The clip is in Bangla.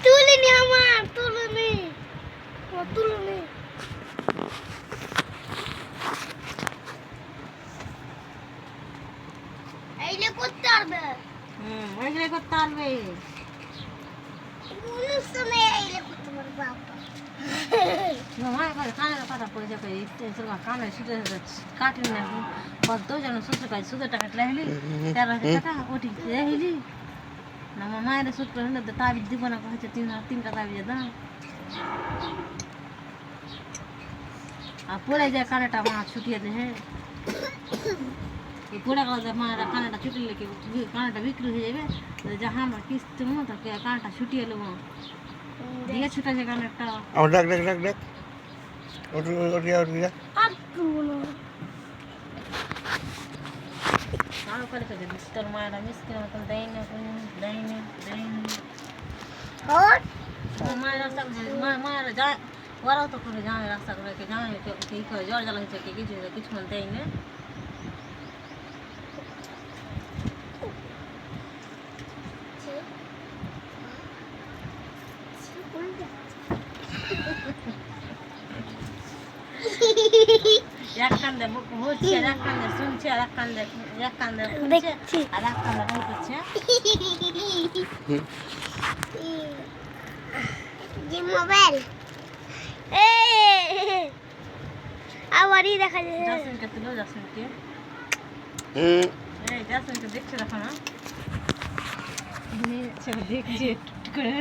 তুলিনি আমার তুলুনি তুলুনি এইলে করতে পারবে ওইগুলো করতে পারবে অনুষ্ঠানে এইলে করতে পারবে বাবা মায়ের কাছে কানের কথা পড়ে যাবে কানে সুতো কাটিনি না কত যেন সুতো কাজ সুতো টাকা লাগলি 13,000 টাকা ওটি রেহিলি না আমার মায়ের সুদ করে হলে তাবিজ দিব না হচ্ছে 3টা তাবিজের দাম আর পড়ে যায় কানেটা মা ছুটিয়ে দেয় এই পড়ে গেল যে মায়েরা কানেটা ছুটিলে কি কানেটা বিক্রি হয়ে যাবে যাহা আমরা কিস্তি মতো কানেটা ছুটিয়ে নেবো দিয়ে ছুটেছে কানেরটা আমার ডাক ডাক ডাক ডাক ওটি ওটি ওটি আর তুলো আর করে তো তোর মায়েরা মিসকিন মতন দেয় না আর মায়ের রাস্তা মায়েরা যায় ওরাও তো করে যায় রাস্তা করে যায় কি করে জ্বর জ্বালা হচ্ছে কিছু দেয় না এক কান্দে হচ্ছে আর এক কান্দে শুনছে আর এক কান্দে দেখছি আর এক কান্দে ভয় করছে যে মোবাইল আবারই দেখা যায় জাসিনকে তুলো জাসিনকে এই জাসিনকে দেখছে দেখো না দেখছে একটু করে